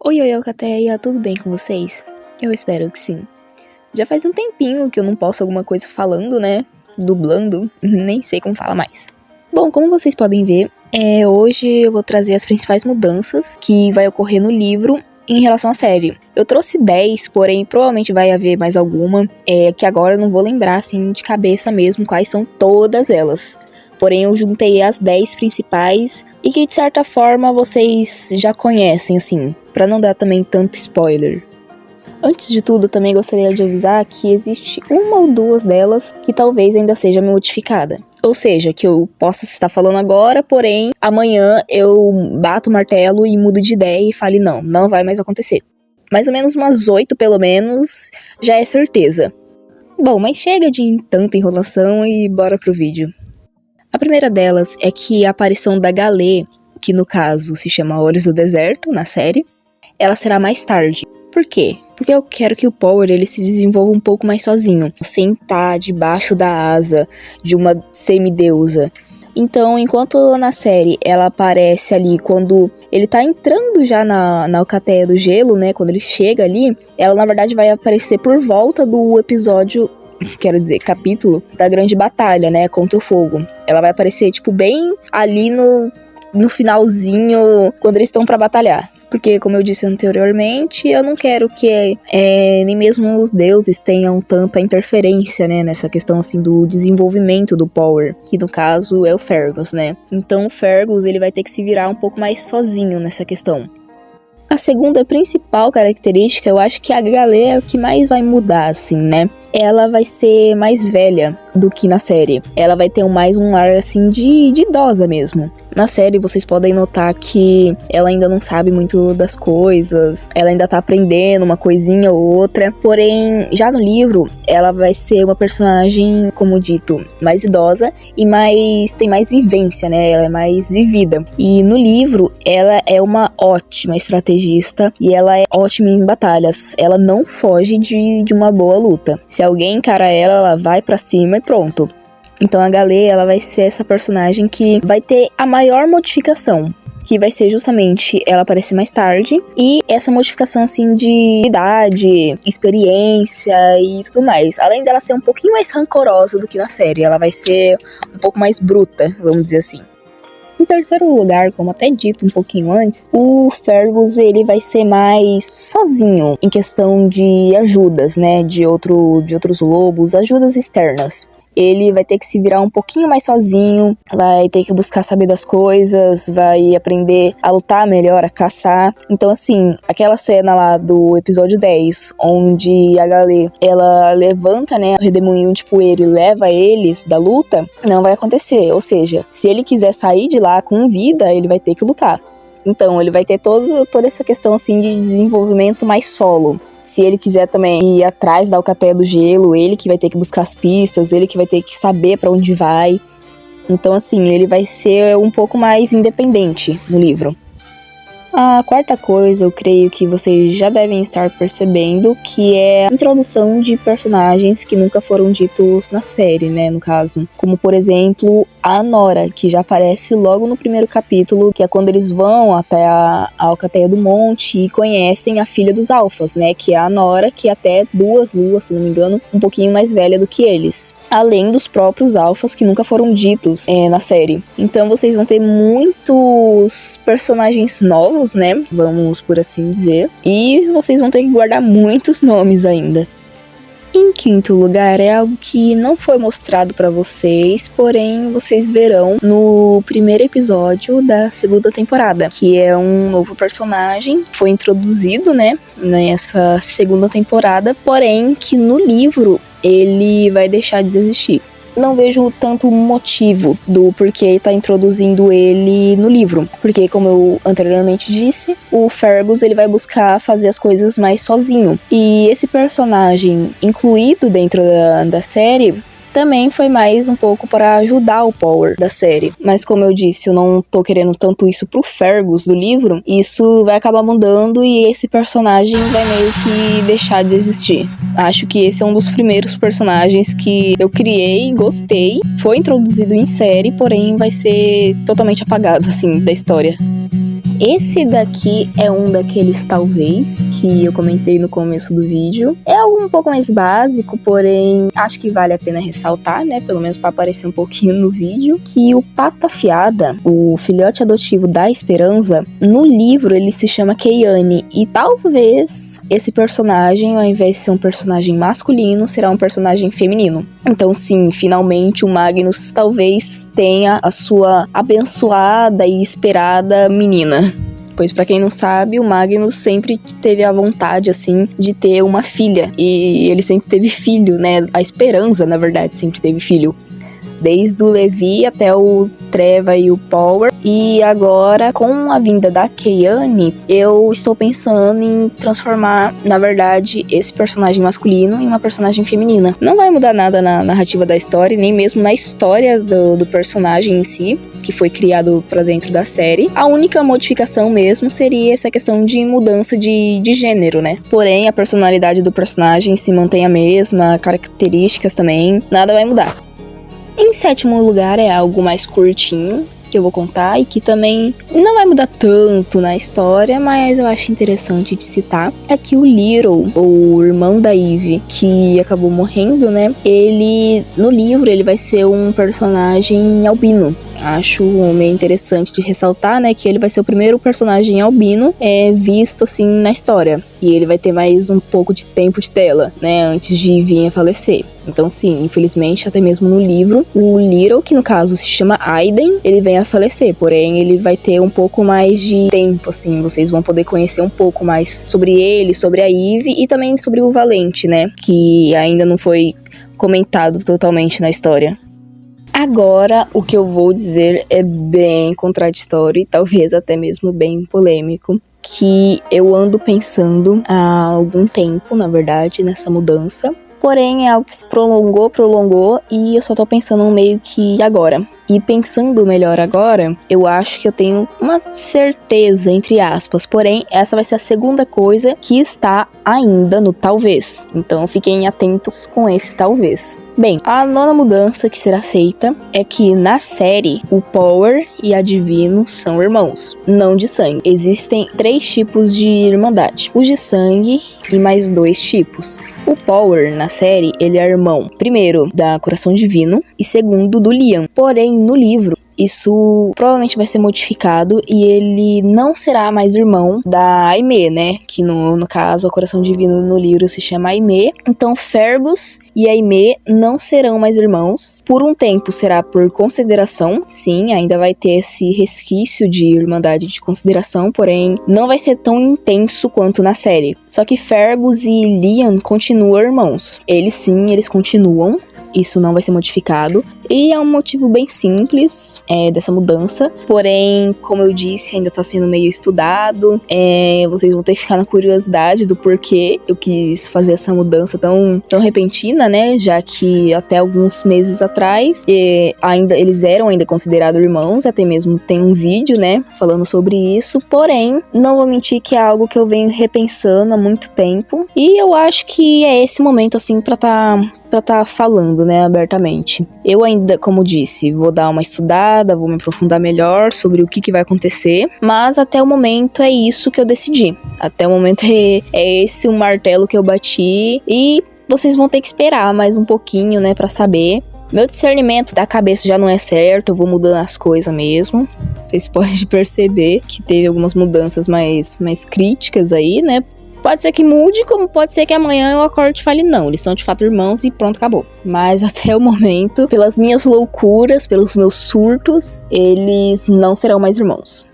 Oi, Alcateia, tudo bem com vocês? Eu espero que sim. Já faz um tempinho que eu não posto alguma coisa falando, né? Dublando, nem sei como fala mais. Bom, como vocês podem ver, hoje eu vou trazer as principais mudanças que vai ocorrer no livro em relação à série. Eu trouxe 10, porém provavelmente vai haver mais alguma, que agora eu não vou lembrar assim de cabeça mesmo quais são todas elas. Porém, eu juntei as 10 principais e que, de certa forma, vocês já conhecem, assim, pra não dar também tanto spoiler. Antes de tudo, também gostaria de avisar que existe uma ou duas delas que talvez ainda seja modificada. Ou seja, que eu possa estar falando agora, porém, amanhã eu bato o martelo e mudo de ideia e fale não vai mais acontecer. Mais ou menos umas 8, pelo menos, já é certeza. Bom, mas chega de tanta enrolação e bora pro vídeo. A primeira delas é que a aparição da Galê, que no caso se chama Olhos do Deserto, na série, ela será mais tarde. Por quê? Porque eu quero que o Power ele se desenvolva um pouco mais sozinho, sem estar debaixo da asa de uma semideusa. Então, enquanto na série ela aparece ali quando ele tá entrando já na Alcateia do Gelo, né, quando ele chega ali, ela na verdade vai aparecer por volta do episódio, capítulo da grande batalha, né, contra o fogo. Ela vai aparecer, bem ali no finalzinho, quando eles estão pra batalhar. Porque, como eu disse anteriormente, eu não quero que nem mesmo os deuses tenham tanta interferência, né, nessa questão, assim, do desenvolvimento do Power, que no caso é o Fergus, né. Então o Fergus, ele vai ter que se virar um pouco mais sozinho nessa questão. A segunda principal característica, eu acho que a Galê é o que mais vai mudar, assim, né? Ela vai ser mais velha do que na série. Ela vai ter mais um ar, assim, de idosa mesmo. Na série, vocês podem notar que ela ainda não sabe muito das coisas, ela ainda tá aprendendo uma coisinha ou outra. Porém, já no livro, ela vai ser uma personagem, como dito, mais idosa e tem mais vivência, né? Ela é mais vivida. E no livro, ela é uma ótima estrategista e ela é ótima em batalhas. Ela não foge de uma boa luta. Se alguém encara ela, ela vai pra cima e pronto. Então a Galê, ela vai ser essa personagem que vai ter a maior modificação, que vai ser justamente ela aparecer mais tarde, e essa modificação assim de idade, experiência e tudo mais. Além dela ser um pouquinho mais rancorosa do que na série, ela vai ser um pouco mais bruta, vamos dizer assim. Em terceiro lugar, como até dito um pouquinho antes, o Fergus ele vai ser mais sozinho em questão de ajudas, né, de outros lobos, ajudas externas. Ele vai ter que se virar um pouquinho mais sozinho, vai ter que buscar saber das coisas, vai aprender a lutar melhor, a caçar. Então, assim, aquela cena lá do episódio 10, onde a Galê, ela levanta, né, o redemoinho de poeira e leva eles da luta, não vai acontecer. Ou seja, se ele quiser sair de lá com vida, ele vai ter que lutar. Então, ele vai ter toda essa questão, assim, de desenvolvimento mais solo. Se ele quiser também ir atrás da Alcateia do Gelo, ele que vai ter que buscar as pistas, ele que vai ter que saber pra onde vai. Então, assim, ele vai ser um pouco mais independente no livro. A quarta coisa, eu creio que vocês já devem estar percebendo, que é a introdução de personagens que nunca foram ditos na série, né, no caso. Como, por exemplo, a Nora, que já aparece logo no primeiro capítulo, que é quando eles vão até a Alcateia do Monte e conhecem a filha dos Alfas, né, que é a Nora, que é até 2 luas, se não me engano, um pouquinho mais velha do que eles. Além dos próprios Alfas, que nunca foram ditos na série. Então vocês vão ter muitos personagens novos, né, vamos por assim dizer, e vocês vão ter que guardar muitos nomes ainda. Em quinto lugar, é algo que não foi mostrado pra vocês, porém vocês verão no primeiro episódio da segunda temporada, que é um novo personagem, foi introduzido, né, nessa segunda temporada, porém que no livro ele vai deixar de existir. Não vejo tanto motivo do porquê tá introduzindo ele no livro. Porque, como eu anteriormente disse, o Fergus ele vai buscar fazer as coisas mais sozinho. E esse personagem incluído dentro da série também foi mais um pouco para ajudar o Power da série. Mas como eu disse, eu não tô querendo tanto isso pro Fergus do livro. Isso vai acabar mudando e esse personagem vai meio que deixar de existir. Acho que esse é um dos primeiros personagens que eu criei, gostei. Foi introduzido em série, porém vai ser totalmente apagado, assim, da história. Esse daqui é um daqueles talvez que eu comentei no começo do vídeo. É algo um pouco mais básico, porém acho que vale a pena ressaltar, né? Pelo menos para aparecer um pouquinho no vídeo, que o Pata Fiada, o filhote adotivo da Esperança, no livro ele se chama Keiane, e talvez esse personagem, ao invés de ser um personagem masculino, será um personagem feminino. Então sim, finalmente o Magnus talvez tenha a sua abençoada e esperada menina. Pois pra quem não sabe, o Magnus sempre teve a vontade, assim, de ter uma filha. E ele sempre teve filho, né? A Esperança, na verdade, sempre teve filho. Desde o Levi até o Treva e o Power. E agora, com a vinda da Keiane, eu estou pensando em transformar, na verdade, esse personagem masculino em uma personagem feminina. Não vai mudar nada na narrativa da história, nem mesmo na história do personagem em si, que foi criado pra dentro da série. A única modificação mesmo seria essa questão de mudança de gênero, né? Porém, a personalidade do personagem se mantém a mesma, características também, nada vai mudar. Em sétimo lugar é algo mais curtinho que eu vou contar e que também não vai mudar tanto na história, mas eu acho interessante de citar. É que o Little, o irmão da Eve, que acabou morrendo, né? Ele, no livro, ele vai ser um personagem albino. Acho meio interessante de ressaltar, né, que ele vai ser o primeiro personagem albino visto, assim, na história. E ele vai ter mais um pouco de tempo de tela, né, antes de vir a falecer. Então, sim, infelizmente, até mesmo no livro, o Little, que no caso se chama Aiden, ele vem a falecer. Porém, ele vai ter um pouco mais de tempo, assim, vocês vão poder conhecer um pouco mais sobre ele, sobre a Eve e também sobre o Valente, né, que ainda não foi comentado totalmente na história. Agora, o que eu vou dizer é bem contraditório e talvez até mesmo bem polêmico, que eu ando pensando há algum tempo, na verdade, nessa mudança. Porém, é algo que se prolongou e eu só tô pensando meio que agora. E pensando melhor agora, eu acho que eu tenho uma certeza, entre aspas. Porém, essa vai ser a segunda coisa que está ainda no talvez. Então, fiquem atentos com esse talvez. Bem, a nona mudança que será feita é que na série, o Power e a Divino são irmãos, não de sangue. Existem 3 tipos de irmandade, os de sangue e mais 2 tipos. O Power, na série, ele é irmão, primeiro, da Coração Divino e segundo, do Liam. Porém, no livro, isso provavelmente vai ser modificado e ele não será mais irmão da Aimee, né? Que no caso, a Coração Divino no livro se chama Aimee. Então, Fergus e Aimee não serão mais irmãos. Por um tempo será por consideração. Sim, ainda vai ter esse resquício de irmandade de consideração, porém não vai ser tão intenso quanto na série. Só que Fergus e Liam continuam irmãos. Eles continuam. Isso não vai ser modificado. E é um motivo bem simples dessa mudança. Porém, como eu disse, ainda tá sendo meio estudado. Vocês vão ter que ficar na curiosidade do porquê eu quis fazer essa mudança tão repentina, né? Já que até alguns meses atrás eles eram ainda considerados irmãos. Até mesmo tem um vídeo, né? Falando sobre isso. Porém, não vou mentir que é algo que eu venho repensando há muito tempo. E eu acho que é esse momento, assim, pra tá falando, né, abertamente. Eu ainda, como disse, vou dar uma estudada, vou me aprofundar melhor sobre o que vai acontecer, mas até o momento é isso que eu decidi. Até o momento é esse o martelo que eu bati e vocês vão ter que esperar mais um pouquinho, né, pra saber. Meu discernimento da cabeça já não é certo, eu vou mudando as coisas mesmo. Vocês podem perceber que teve algumas mudanças mais críticas aí, né? Pode ser que mude, como pode ser que amanhã eu acorde e fale não, eles são de fato irmãos e pronto, acabou. Mas até o momento, pelas minhas loucuras, pelos meus surtos, eles não serão mais irmãos.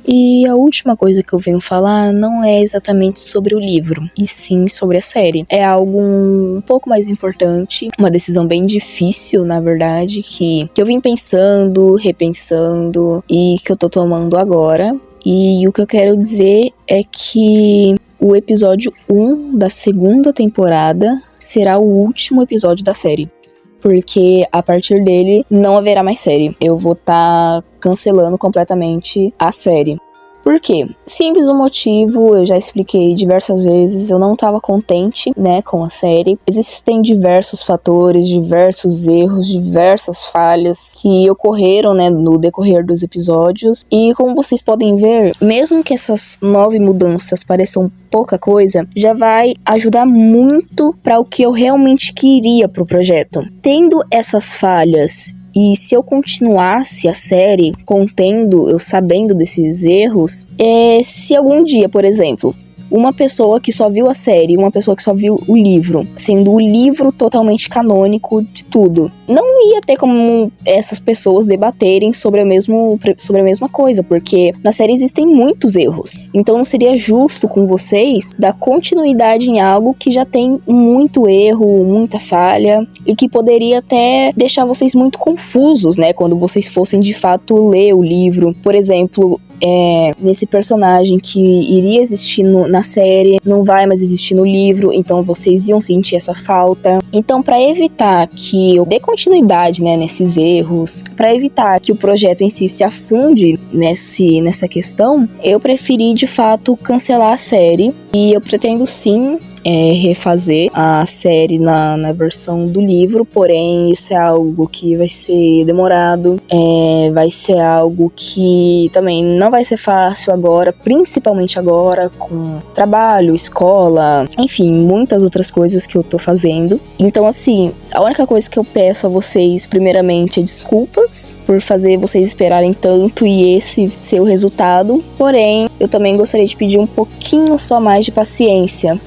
E a última coisa que eu venho falar não é exatamente sobre o livro, e sim sobre a série. É algo um pouco mais importante, uma decisão bem difícil, na verdade, que eu vim pensando, repensando e que eu tô tomando agora. E o que eu quero dizer é que o episódio 1 da segunda temporada será o último episódio da série. Porque a partir dele não haverá mais série. Eu vou estar cancelando completamente a série. Por quê? Simples o motivo, eu já expliquei diversas vezes, eu não estava contente, né, com a série. Existem diversos fatores, diversos erros, diversas falhas que ocorreram, né, no decorrer dos episódios. E como vocês podem ver, mesmo que essas 9 mudanças pareçam pouca coisa, já vai ajudar muito para o que eu realmente queria pro projeto. Tendo essas falhas, e se eu continuasse a série contendo, eu sabendo desses erros, se algum dia, por exemplo, uma pessoa que só viu a série, uma pessoa que só viu o livro, sendo o livro totalmente canônico de tudo, não ia ter como essas pessoas debaterem sobre a mesma coisa, porque na série existem muitos erros. Então não seria justo com vocês dar continuidade em algo que já tem muito erro, muita falha, e que poderia até deixar vocês muito confusos, né, quando vocês fossem de fato ler o livro. Por exemplo, nesse personagem que iria existir na série, não vai mais existir no livro, então vocês iam sentir essa falta. Então, para evitar que eu dê continuidade, né, nesses erros, para evitar que o projeto em si se afunde nessa questão, eu preferi de fato cancelar a série, e eu pretendo sim refazer a série na versão do livro, porém isso é algo que vai ser demorado, vai ser algo que também não vai ser fácil agora, principalmente agora com trabalho, escola, enfim, muitas outras coisas que eu tô fazendo. Então assim, a única coisa que eu peço a vocês primeiramente é desculpas por fazer vocês esperarem tanto e esse ser o resultado, porém eu também gostaria de pedir um pouquinho só mais de paciência.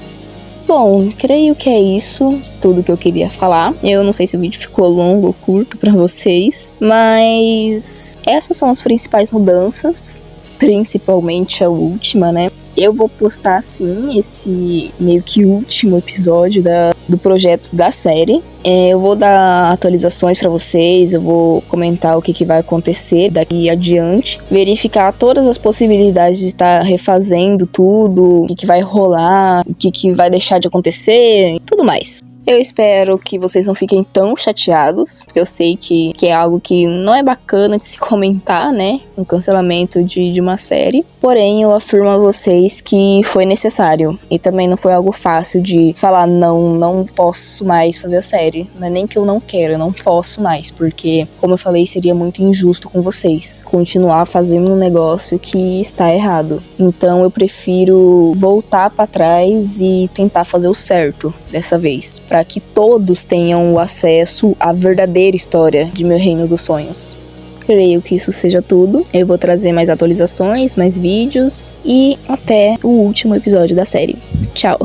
Bom, creio que é isso, tudo que eu queria falar. Eu não sei se o vídeo ficou longo ou curto pra vocês, mas essas são as principais mudanças, principalmente a última, né? Eu vou postar, sim, esse meio que último episódio do projeto da série. Eu vou dar atualizações pra vocês, eu vou comentar o que vai acontecer daqui adiante, verificar todas as possibilidades de estar refazendo tudo, o que vai rolar, o que vai deixar de acontecer e tudo mais. Eu espero que vocês não fiquem tão chateados, porque eu sei que é algo que não é bacana de se comentar, né? Um cancelamento de uma série. Porém, eu afirmo a vocês que foi necessário. E também não foi algo fácil de falar, não posso mais fazer a série. Não é nem que eu não quero, eu não posso mais. Porque, como eu falei, seria muito injusto com vocês continuar fazendo um negócio que está errado. Então, eu prefiro voltar para trás e tentar fazer o certo dessa vez, para que todos tenham o acesso à verdadeira história de Meu Reino dos Sonhos. Creio que isso seja tudo. Eu vou trazer mais atualizações, mais vídeos e até o último episódio da série. Tchau!